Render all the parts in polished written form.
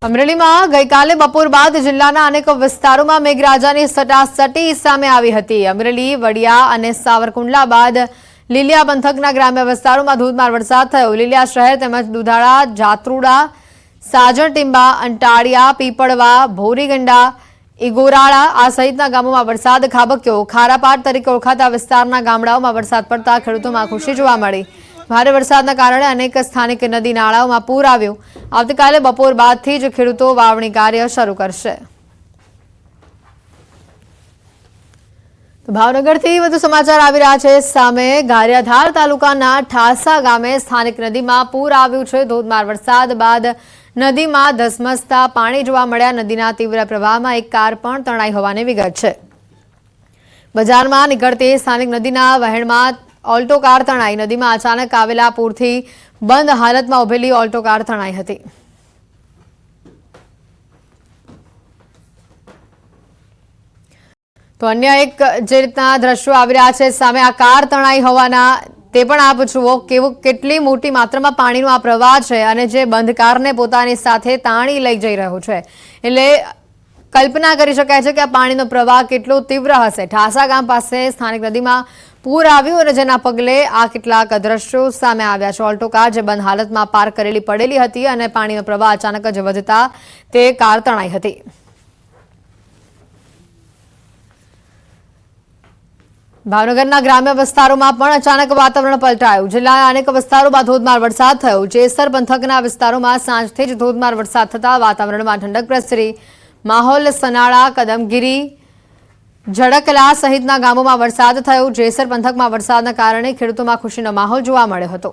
અમરેલીમાં ગઈકાલે બપોર બાદ જિલ્લાના અનેક વિસ્તારોમાં મેઘરાજાની સટાસટી સામે આવી હતી। અમરેલી, વડિયા અને સાવરકુંડલા બાદ લીલિયા પંથકના ગ્રામ્ય વિસ્તારોમાં ધોધમાર વરસાદ થયો। લીલિયા શહેર તેમજ દુધાળા, જાત્રુડા, સાજણ-ટીંબા, અંટાળિયા, પીપળવા, ભોરીગંડા, ઇગોરાળા આ સહિતના ગામોમાં વરસાદ ખાબક્યો। ખારાપાટ તરીકે ઓળખાતા વિસ્તારના ગામડાઓમાં વરસાદ પડતા ખેડૂતોમાં ખુશી જોવા મળી। ભારે વરસાદના કારણે અનેક સ્થાનિક નદી નાળાઓમાં પૂર આવ્યું। આવતીકાલે બપોર બાદથી જ ખેડૂતો વાવણી કાર્ય શરૂ કરશે। ભાવનગરથી વધુ સમાચાર આવી રહ્યા છે। સામે ગારિયાધાર તાલુકાના ઠાસા ગામે સ્થાનિક નદીમાં પૂર આવ્યું છે। ધોધમાર વરસાદ બાદ નદીમાં ધસમસતા પાણી જોવા મળ્યા। નદીના તીવ્ર પ્રવાહમાં એક કાર પણ તણાઈ હોવાની વિગત છે। બજારમાં નીકળતી સ્થાનિક નદીના વહેણમાં ઓલ્ટો કાર તણાઈ। નદીમાં અચાનક આવેલા પૂરથી બંધ હાલતમાં ઉભેલી ઓલ્ટો કાર તણાઈ હતી। તો અન્ય એક જે રીતના દ્રશ્યો આવી રહ્યા છે સામે, આ કાર તણાઈ હોવાના તે પણ આપ જુઓ કેટલી મોટી માત્રામાં પાણીનો આ પ્રવાહ છે અને જે બંધ કારને પોતાની સાથે તાણી લઈ જઈ રહ્યો છે। એટલે કલ્પના કરી શકાય છે કે આ પાણીનો પ્રવાહ કેટલો તીવ્ર હશે। ઠાસા ગામ પાસે સ્થાનિક નદીમાં પૂર આવ્યું અને જેના પગલે આ કેટલાક દ્રશ્યો સામે આવ્યા છે। ઓલ્ટો કાર જે બંધ હાલતમાં પાર્ક કરેલી પડેલી હતી અને પાણીનો પ્રવાહ અચાનક જ વધતા તે કાર તણાઈ હતી। ભાવનગરના ગ્રામ્ય વિસ્તારોમાં પણ અચાનક વાતાવરણ પલટાયું। જિલ્લાના અનેક વિસ્તારોમાં ધોધમાર વરસાદ થયો। જેસર પંથકના વિસ્તારોમાં સાંજથી જ ધોધમાર વરસાદ થતા વાતાવરણમાં ઠંડક પ્રસરી। માહોલ સનાળા, કદમગીરી, ઝડકલા સહિતના ગામોમાં વરસાદ થયો। જેસર પંથકમાં વરસાદના કારણે ખેડૂતોમાં ખુશીનો માહોલ જોવા મળ્યો હતો।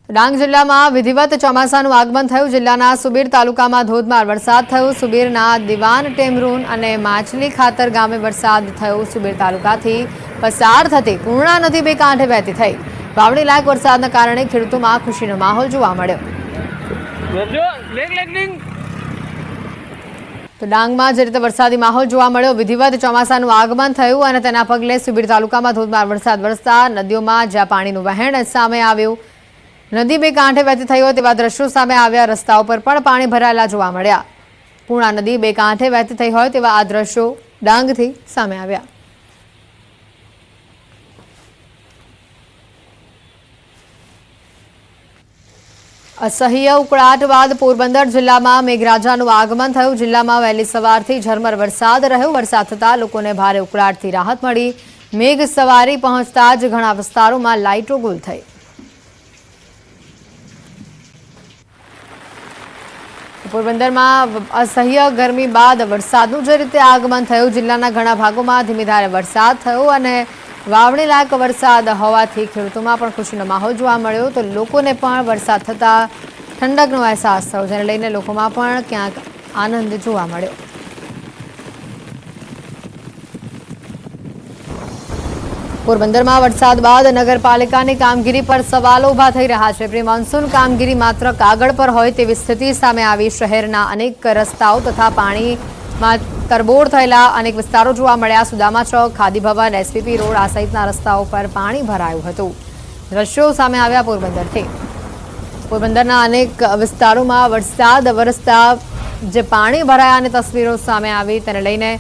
ડાંગ જિલ્લામાં વિધિવત ચોમાસાનું આગમન થયું। જિલ્લાના સુબીર તાલુકામાં ધોધમાર વરસાદ થયો। સુબીરના દિવાન ટેમરૂન અને માછલી ખાતર ગામે વરસાદ થયો। સુબીર તાલુકાથી પસાર થતી પૂર્ણા નદી બે કાંઠે વહેતી થઈ। વાવણી લાયક વરસાદના કારણે ખેડૂતોમાં ખુશીનો માહોલ જોવા મળ્યો। તો ડાંગમાં જે રીતે વરસાદી માહોલ જોવા મળ્યો, વિધિવત ચોમાસાનું આગમન થયું અને તેના પગલે સુબીર તાલુકામાં ધોધમાર વરસાદ વરસતા નદીઓમાં જ્યાં પાણીનું વહેણ સામે આવ્યું, નદી બે કાંઠે વહેતી થઈ હોય તેવા દ્રશ્યો સામે આવ્યા। રસ્તાઓ પર પણ પાણી ભરાયેલા જોવા મળ્યા। પૂર્ણા નદી બે કાંઠે વહેતી થઈ હોય તેવા આ દ્રશ્યો ડાંગથી સામે આવ્યા। અસહ્ય ઉકળાટ બાદ પોરબંદર જિલ્લામાં મેઘરાજાનું આગમન થયું। જિલ્લામાં વહેલી સવારથી ઝરમર વરસાદ રહ્યો। વરસાદ થતાં લોકોને ભારે ઉકળાટથી રાહત મળી। મેઘ સવારી પહોંચતા જ ઘણા વિસ્તારોમાં લાઇટો ગુલ થઈ। પોરબંદરમાં અસહ્ય ગરમી બાદ વરસાદનું જે રીતે આગમન થયું, જિલ્લાના ઘણા ભાગોમાં ધીમી ધારે વરસાદ થયો અને વાવણી લાયક વરસાદ હોવાથી ખેડૂતોમાં પણ ખુશીનો માહોલ જોવા મળ્યો। તો લોકોને પણ વરસાદ થતાં ઠંડકનો અહેસાસ થયો, જેને લઈને લોકોમાં પણ ક્યાંક આનંદ જોવા મળ્યો। પોરબંદરમાં વરસાદ બાદ નગરપાલિકાની કામગીરી પર સવાલો ઉભા થઈ રહ્યા છે। પ્રી મોન્સૂન કામગીરી માત્ર કાગળ પર હોય તેવી સ્થિતિ સામે આવી। શહેરના અનેક રસ્તાઓ તથા પાણીમાં તરબોળ થયેલા અનેક વિસ્તારો જોવા મળ્યા। સુદામા ચોક, ખાદી ભવન, એસપીપી રોડ આ સહિતના રસ્તાઓ પર પાણી ભરાયું હતું। દ્રશ્યો સામે આવ્યા પોરબંદરથી। પોરબંદરના અનેક વિસ્તારોમાં વરસાદ વરસતા જે પાણી ભરાયાની તસવીરો સામે આવી, તેને લઈને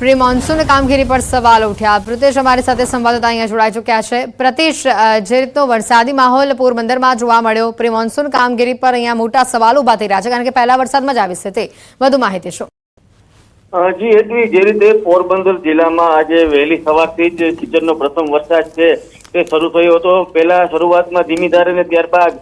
પ્રી મોન્સૂન કામગીરી પર સવાલ ઉઠ્યા। પ્રતિશ અમારી સાથે સંવાદદાતા અહીંયા જોડાઈ ચૂક્યા છે। પ્રતિશ, જે રીતનો વરસાદી માહોલ પોરબંદરમાં જોવા મળ્યો, પ્રી મોન્સૂન કામગીરી પર અહીંયા મોટા સવાલો ઉભા થઈ રહ્યા છે, કારણ કે પહેલા વરસાદમાં જ આવી સ્થિતિ, વધુ માહિતી શું? જી હેતવી, જે રીતે પોરબંદર જિલ્લામાં આજે વહેલી સવારથી જ સિઝનનો પ્રથમ વરસાદ છે તે શરૂ થયો હતો। પહેલા શરૂઆતમાં ધીમી ધારે અને ત્યારબાદ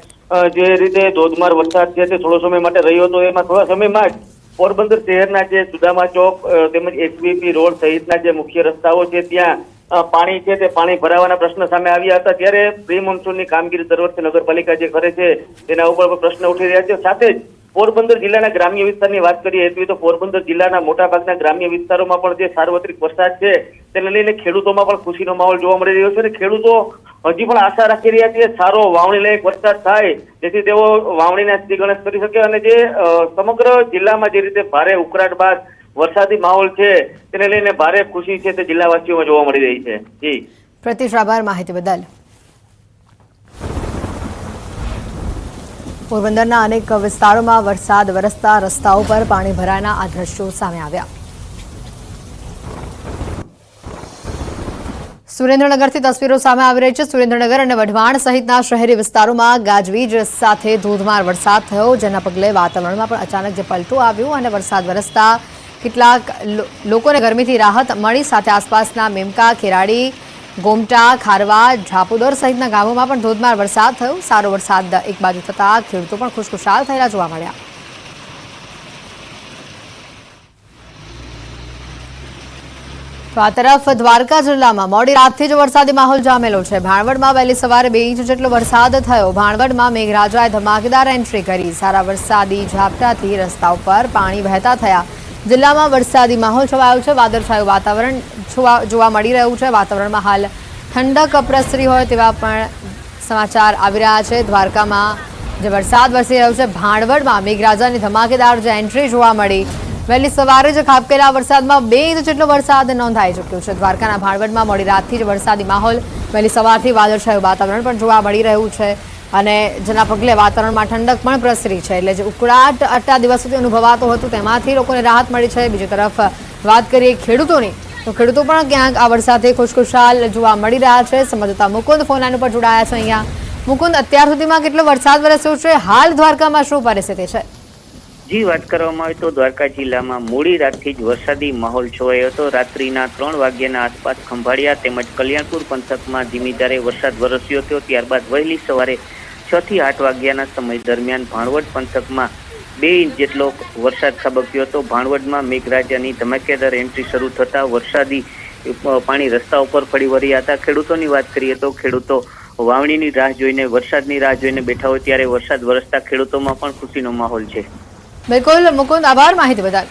જે રીતે ધોધમાર વરસાદ છે તે થોડો સમય માટે રહ્યો હતો। એમાં થોડા સમયમાં જ પોરબંદર શહેરના જે સુદામા ચોક તેમજ એસવીપી રોડ સહિતના જે મુખ્ય રસ્તાઓ છે ત્યાં પાણી છે તે પાણી ભરાવાના પ્રશ્ન સામે આવ્યા હતા। ત્યારે પ્રી મોન્સૂનની કામગીરી દર વર્ષે નગરપાલિકા જે કરે છે તેના ઉપર પ્રશ્ન ઉઠી રહ્યા છે। સાથે જ પોરબંદર જિલ્લાના ગ્રામ્ય વિસ્તારની વાત કરીએ તો પોરબંદર જિલ્લાના મોટાભાગના ગ્રામ્ય વિસ્તારોમાં પણ જે સાર્વત્રિક વરસાદ છે તેને લઈને ખેડૂતોમાં પણ ખુશીનો માહોલ જોવા મળી રહ્યો છે અને ખેડૂતો હજી પણ આશા રાખી રહ્યા છે સારો વાવણી લાયક વરસાદ થાય જેથી તેઓ વાવણીના શ્રીગણેશ કરી શકે અને જે સમગ્ર જિલ્લામાં જે રીતે ભારે ઉકળાટ બાદ વરસાદી માહોલ છે તેને લઈને ભારે ખુશી છે તે જિલ્લાવાસીઓમાં જોવા મળી રહી છે। જી પ્રતિશ, આભાર માહિતી બદલ। પોરબંદરના અનેક વિસ્તારોમાં વરસાદ વરસતા રસ્તાઓ પર પાણી ભરાયાના આ દ્રશ્યો સામે આવ્યા। સુરેન્દ્રનગરથી તસવીરો સામે આવી રહી છે। સુરેન્દ્રનગર અને વઢવાણ સહિતના શહેરી વિસ્તારોમાં ગાજવીજ સાથે ધોધમાર વરસાદ થયો, જેના પગલે વાતાવરણમાં પણ અચાનક જે પલટો આવ્યો અને વરસાદ વરસતા કેટલાક લોકોને ગરમીથી રાહત મળી। સાથે આસપાસના મેમકા, ખેરાડી, ગોમટા, ખારવા, ઝાપુદર સહિતના ગામોમાં પણ ધોધમાર વરસાદ થયો। સારો વરસાદ એક બાજુ થતાં ખેડૂતો પણ ખુશખુશાલ થયેલા જોવા મળ્યા। તો આ તરફ દ્વારકા જિલ્લામાં મોડી રાતથી જ વરસાદી માહોલ જામેલો છે। ભાણવડમાં વહેલી સવારે 2 ઇંચ જેટલો વરસાદ થયો। ભાણવડમાં મેઘરાજાએ ધમાકેદાર એન્ટ્રી કરી। સારા વરસાદી ઝાપટાથી રસ્તા ઉપર પાણી વહેતા થયા। જિલ્લામાં વરસાદી માહોલ છવાયો છે। વાદળછાયું વાતાવરણ જોવા મળી રહ્યું છે। વાતાવરણમાં હાલ ઠંડક પ્રસરી હોય તેવા પણ સમાચાર આવી રહ્યા છે। દ્વારકામાં જે વરસાદ વરસી રહ્યો છે, ભાણવડમાં મેઘરાજાની ધમાકેદાર જે એન્ટ્રી જોવા મળી। વહેલી સવારે જ ખાબકેલા વરસાદમાં 2 ઇંચ જેટલો વરસાદ નોંધાઈ ચૂક્યો છે। દ્વારકાના ભાણવડમાં મોડી રાતથી જ વરસાદી માહોલ, વહેલી સવારથી વાદળછાયું વાતાવરણ પણ જોવા મળી રહ્યું છે અને જેના પગલે વાતાવરણમાં ઠંડક પણ પ્રસરી છે। એટલે જે ઉકળાટ આટલા દિવસ સુધી અનુભવાતો હતું તેમાંથી લોકોને રાહત મળી છે। બીજી તરફ વાત કરીએ ખેડૂતોની, તો ખેડૂતો પણ ક્યાંક આ વરસાદથી ખુશખુશાલ જોવા મળી રહ્યા છે। સંવાદદાતા મુકુંદ ફોન લાઈન ઉપર જોડાયા છે। અહીંયા મુકુંદ, અત્યાર સુધીમાં કેટલો વરસાદ વરસ્યો છે? હાલ દ્વારકામાં શું પરિસ્થિતિ છે? જી, વાત કરવામાં આવે તો દ્વારકા જિલ્લામાં મોડી રાતથી જ વરસાદી માહોલ છવાયો હતો। રાત્રિના 3 વાગ્યાના આસપાસ ખંભાળિયા તેમજ કલ્યાણપુર પંથકમાં ધીમી ધારે વરસાદ વરસ્યો હતો। ત્યારબાદ વહેલી સવારે 6 થી 8 વાગ્યાના સમય દરમિયાન ભાણવડ પંથકમાં 2 ઇંચ જેટલો વરસાદ ખાબક્યો હતો। ભાણવડમાં મેઘરાજાની ધમાકેદાર એન્ટ્રી શરૂ થતા વરસાદી પાણી રસ્તા ઉપર ફરી વળ્યા હતા। ખેડૂતોની વાત કરીએ તો ખેડૂતો વાવણીની રાહ જોઈને, વરસાદની રાહ જોઈને બેઠા હોય ત્યારે વરસાદ વરસતા ખેડૂતોમાં પણ ખુશીનો માહોલ છે। બિલકુલ મુકુંદ, આભાર માહિતી બદલ।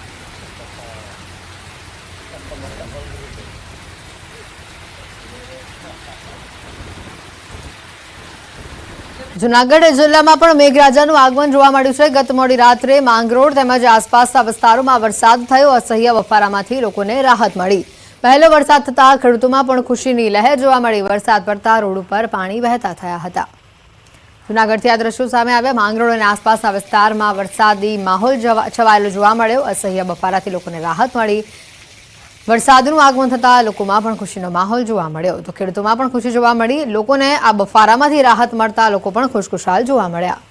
જૂનાગઢ જિલ્લામાં પણ મેઘરાજાનું આગમન જોવા મળ્યું છે। ગત મોડી રાત્રે માંગરોળ તેમજ આસપાસના વિસ્તારોમાં વરસાદ થયો। અસહ્ય બફારામાંથી લોકોને રાહત મળી। પહેલો વરસાદ થતાં ખેડૂતોમાં પણ ખુશીની લહેર જોવા મળી। વરસાદ પડતા રોડ ઉપર પાણી વહેતા થયા હતા। જૂનાગઢથી આ દ્રશ્યો સામે આવ્યા। માંગરોળ અને આસપાસના વિસ્તારમાં વરસાદી માહોલ છવાયેલો જોવા મળ્યો। અસહ્ય બફારાથી લોકોને રાહત મળી। વરસાદનું આગમન થતાં લોકોમાં પણ ખુશીનો માહોલ જોવા મળ્યો। તો ખેડૂતોમાં પણ ખુશી જોવા મળી। લોકોને આ બફારામાંથી રાહત મળતા લોકો પણ ખુશખુશાલ જોવા મળ્યા।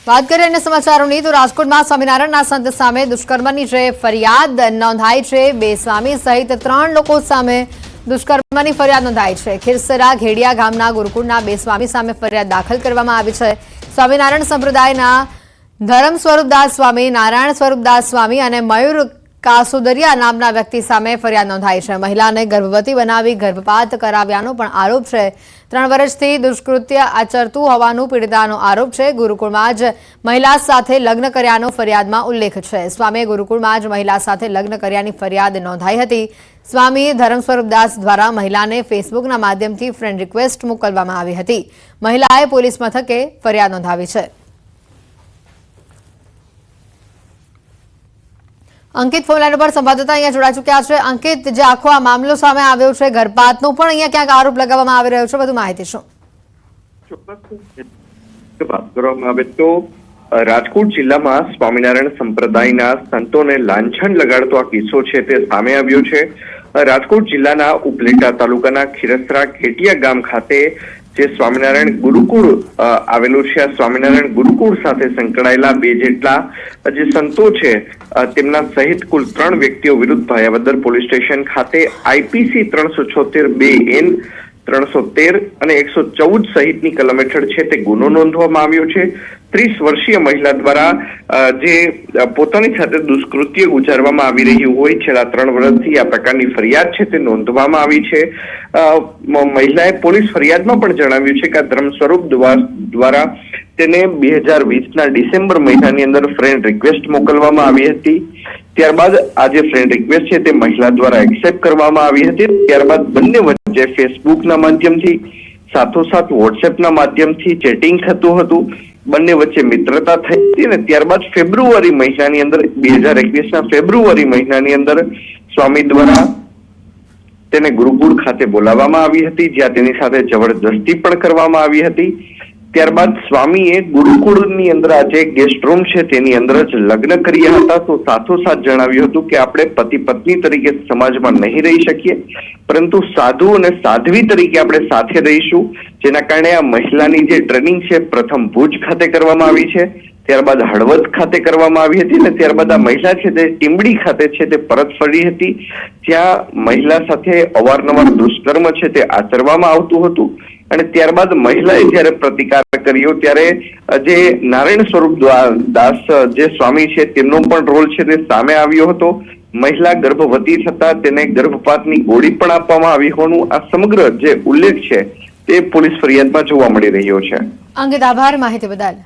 વાત કરીએ અન્ય સમાચારોની, તો રાજકોટમાં સ્વામિનારાયણના સંત સામે દુષ્કર્મની જે ફરિયાદ નોંધાઈ છે, 2 સ્વામી સહિત 3 લોકો સામે દુષ્કર્મની ફરિયાદ નોંધાઈ છે। ખીરસરા ઘેડિયા ગામના ગુરુકુળના 2 સ્વામી સામે ફરિયાદ દાખલ કરવામાં આવી છે। સ્વામિનારાયણ સંપ્રદાયના ધર્મ સ્વરૂપદાસ સ્વામી, નારાયણ સ્વરૂપદાસ સ્વામી અને મયુર કાસુદરિયા નામના વ્યક્તિ સામે ફરિયાદ નોંધાઈ છે। મહિલાને ગર્ભવતી બનાવી ગર્ભપાત કરાવ્યાનો પણ આરોપ છે। 3 વર્ષથી દુષ્કૃત્ય આચરતું હોવાનું પીડિતાનો આરોપ છે। ગુરુકુળમાં જ મહિલા સાથે લગ્ન કર્યાનો ફરિયાદમાં ઉલ્લેખ છે। સ્વામીએ ગુરુકુળમાં જ મહિલા સાથે લગ્ન કર્યાની ફરિયાદ નોંધાઈ હતી। સ્વામી ધર્મ સ્વરૂપદાસ દ્વારા મહિલાને ફેસબુકના માધ્યમથી ફ્રેન્ડ રિક્વેસ્ટ મોકલવામાં આવી હતી। મહિલાએ પોલીસ મથકે ફરિયાદ નોંધાવી છે। અંકિત ફોન લાઈન પર સંવાદદાતા અહીંયા જોડાઈ ચૂક્યા છે। અંકિત, જે આખો આ મામલો સામે આવ્યો છે, ગર્ભપાતનો પણ અહીંયા ક્યાંક આરોપ લગાવવામાં આવી રહ્યો છે, વધુ માહિતી શું? વાત કરવામાં આવે તો રાજકોટ જિલ્લામાં સ્વામિનારાયણ સંપ્રદાયના સંતોને લાંછન લગાડતો આ કિસ્સો છે તે સામે આવ્યો છે। રાજકોટ જિલ્લાના ઉપલેટા તાલુકાના ખીરસરા ઘેટિયા ગામ ખાતે જે સ્વામિનારાયણ ગુરુકુળ આવેલું છે, આ સ્વામિનારાયણ ગુરુકુળ સાથે સંકળાયેલા 2 જેટલા જે સંતો છે તેમના સહિત કુલ 3 વ્યક્તિઓ વિરુદ્ધ ભાયાવદર પોલીસ સ્ટેશન ખાતે IPC 376(2)N 313 અને 114 સહિતની કલમ હેઠળ છે તે ગુનો નોંધવામાં આવ્યો છે। 30 વર્ષીય મહિલા દ્વારા જે પોતાની સાથે દુષ્કૃત્ય ગુજારવામાં આવી રહ્યું હોય છેલ્લા 3 વર્ષથી આ પ્રકારની ફરિયાદ છે તે નોંધવામાં આવી છે। મહિલાએ પોલીસ ફરિયાદમાં પણ જણાવ્યું છે કે આ ધર્મ સ્વરૂપ દ્વારા તેને 2020ના ડિસેમ્બર મહિનાની અંદર ફ્રેન્ડ રિક્વેસ્ટ મોકલવામાં આવી હતી। ત્યારબાદ આ જે ફ્રેન્ડ રિક્વેસ્ટ છે તે મહિલા દ્વારા એક્સેપ્ટ કરવામાં આવી હતી। ત્યારબાદ બંને વચ્ચે ફેસબુકના માધ્યમથી સાથોસાથ વોટ્સએપના માધ્યમથી ચેટિંગ થતું હતું। બંને વચ્ચે મિત્રતા થઈ હતી અને ત્યારબાદ ફેબ્રુઆરી મહિનાની અંદર 2021ના ફેબ્રુઆરી મહિનાની અંદર સ્વામી દ્વારા તેને ગુરુકુળ ખાતે બોલાવવામાં આવી હતી, જ્યાં તેની સાથે જબરદસ્તી પણ કરવામાં આવી હતી. ત્યારબાદ સ્વામીએ ગુરુકુળની અંદર આજે ગેસ્ટ રૂમ છે તેની અંદર જ લગ્ન કર્યા હતા. તો સાથોસાથ જણાવ્યું હતું કે આપણે પતિ પત્ની તરીકે સમાજમાં નહીં રહી શકીએ, પરંતુ સાધુ અને સાધ્વી તરીકે આપણે સાથે રહીશું. જેના કારણે આ મહિલાની જે ટ્રેનિંગ છે પ્રથમ ભુજ ખાતે કરવામાં આવી છે, ત્યારબાદ હળવદ ખાતે કરવામાં આવી હતી અને ત્યારબાદ આ મહિલા છે તે ટીંબડી ખાતે છે તે પરત ફરી હતી, જ્યાં મહિલા સાથે અવારનવાર દુષ્કર્મ છે તે આચરવામાં આવતું હતું. અને ત્યારબાદ મહિલાએ જયારે પ્રતિકાર કર્યો ત્યારે જે નારાયણ સ્વરૂપ દાસ જે સ્વામી છે તેમનો પણ રોલ છે તે સામે આવ્યો હતો. મહિલા ગર્ભવતી થતા તેને ગર્ભપાતની ગોળી પણ આપવામાં આવી હોવાનું આ સમગ્ર જે ઉલ્લેખ છે તે પોલીસ ફરિયાદમાં જોવા મળી રહ્યો છે. અંકિત, આભાર માહિતી બદલ.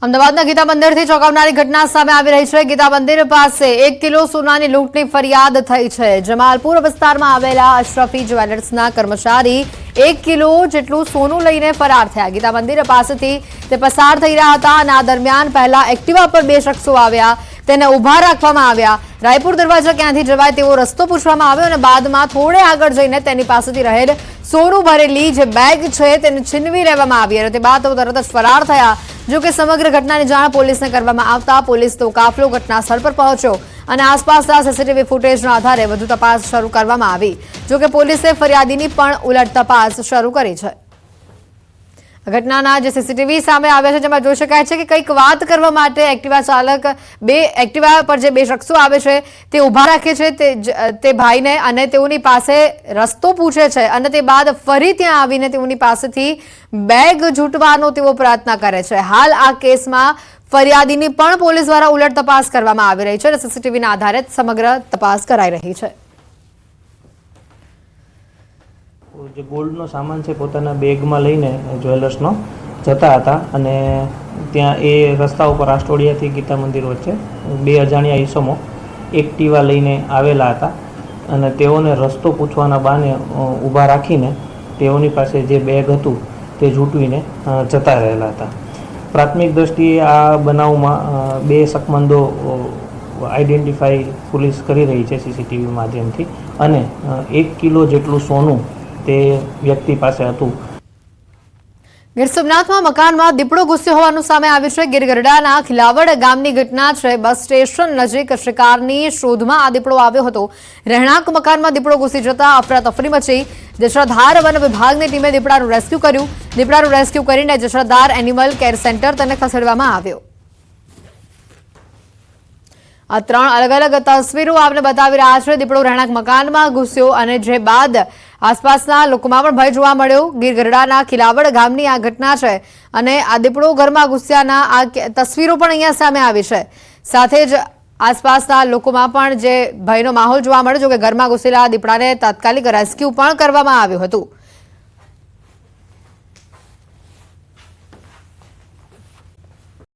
અમદાવાદના ગીતા મંદિરથી ચોંકાવનારી ઘટના સામે આવી રહી છે. ગીતા મંદિર પાસે 1 કિલો સોનાની લૂંટની ફરિયાદ થઈ છે. જમાલપુર વિસ્તારમાં આવેલા અશરફી જ્વેલર્સના કર્મચારી 1 કિલો જેટલું સોનું લઈને ફરાર થયા. ગીતા મંદિર પાસેથી તે પસાર થઈ રહ્યા હતા અને આ દરમિયાન પહેલા એક્ટિવા પર 2 શખ્સો આવ્યા, તેને ઉભા રાખવામાં આવ્યા. રાયપુર દરવાજા ક્યાંથી જવાય તેવો રસ્તો પૂછવામાં આવ્યો અને બાદમાં થોડે આગળ જઈને તેની પાસેથી રહેલ સોનું ભરેલી જે બેગ છે તેને છીનવી લેવામાં આવી અને તે બાદ તેઓ તરત જ ફરાર થયા. જો કે સમગ્ર ઘટનાની જાણ પોલીસને કરવામાં આવતા પોલીસ તો કાફલો ઘટના સ્થળ પર પહોંચ્યો અને આસપાસના સીસીટીવી ફૂટેજના આધારે વધુ તપાસ શરૂ કરવામાં આવી. જો કે પોલીસે ફરિયાદીની પણ ઉલટ તપાસ શરૂ કરી છે. ઘટનાના જે સીસીટીવી સામે આવ્યા છે જેમાં જોઈ શકાય છે કે કંઈક વાત કરવા માટે એક્ટિવા ચાલક એક્ટિવા પર જે 2 શખ્સો આવે છે તે ઉભા રાખે છે તે ભાઈને અને તેઓની પાસે રસ્તો પૂછે છે અને તે બાદ ફરી ત્યાં આવીને તેઓની પાસેથી બેગ ઝૂંટવાનો તેઓ પ્રયત્ન કરે છે. હાલ આ કેસમાં ફરિયાદીની પણ પોલીસ દ્વારા ઉલટ તપાસ કરવામાં આવી રહી છે અને સીસીટીવીના આધારે સમગ્ર તપાસ કરાઈ રહી છે. જે ગોલ્ડનો સામાન છે પોતાના બેગમાં લઈને જ્વેલર્સનો જતા હતા અને ત્યાં એ રસ્તા ઉપર આસ્ટોડિયાથી ગીતા મંદિર વચ્ચે 2 અજાણ્યા ઈસમો એક્ટિવા લઈને આવેલા હતા અને તેઓને રસ્તો પૂછવાના બહાને ઊભા રાખીને તેઓની પાસે જે બેગ હતું તે ઝૂંટવીને જતા રહેલા હતા. પ્રાથમિક દ્રષ્ટિએ આ બનાવમાં 2 શકમંદો આઈડેન્ટિફાઈ પોલીસ કરી રહી છે સીસીટીવી માધ્યમથી અને 1 કિલો જેટલું સોનું તે વ્યક્તિ પાસે હતું. ગીર સોમનાથમાં મકાનમાં દીપડો ઘૂસ્યો હોવાનું સામે આવ્યું છે. ગીર ગરડાના ખિલાવડ ગામની ઘટના છે. બસ સ્ટેશન નજીક શિકારની શોધમાં આ દીપડો આવ્યો હતો. રહેણાંક મકાનમાં દીપડો ઘૂસી જતા અફરાતફરી મચી. જશરાધાર વન વિભાગની ટીમે દીપડાનું રેસ્ક્યુ કર્યું. દીપડાનું રેસ્ક્યુ કરીને જશરાધાર એનિમલ કેર સેન્ટર તેને ખસેડવામાં આવ્યો. આ 3 અલગ અલગ તસવીરો આપને બતાવી રહ્યા છે. દીપડો રહેણાંક મકાનમાં ઘૂસ્યો અને જે બાદ આસપાસના લોકોમાં પણ ભય જોવા મળ્યો. ગીર ગરડાના ખિલાવડ ગામની આ ઘટના છે અને આ દીપડો ઘરમાં ઘૂસ્યાના આ તસવીરો પણ અહીંયા સામે આવી છે. સાથે જ આસપાસના લોકોમાં પણ જે ભયનો માહોલ જોવા મળ્યો. જો કે ઘરમાં ઘૂસેલા દીપડાને તાત્કાલિક રેસ્ક્યુ પણ કરવામાં આવ્યું હતું.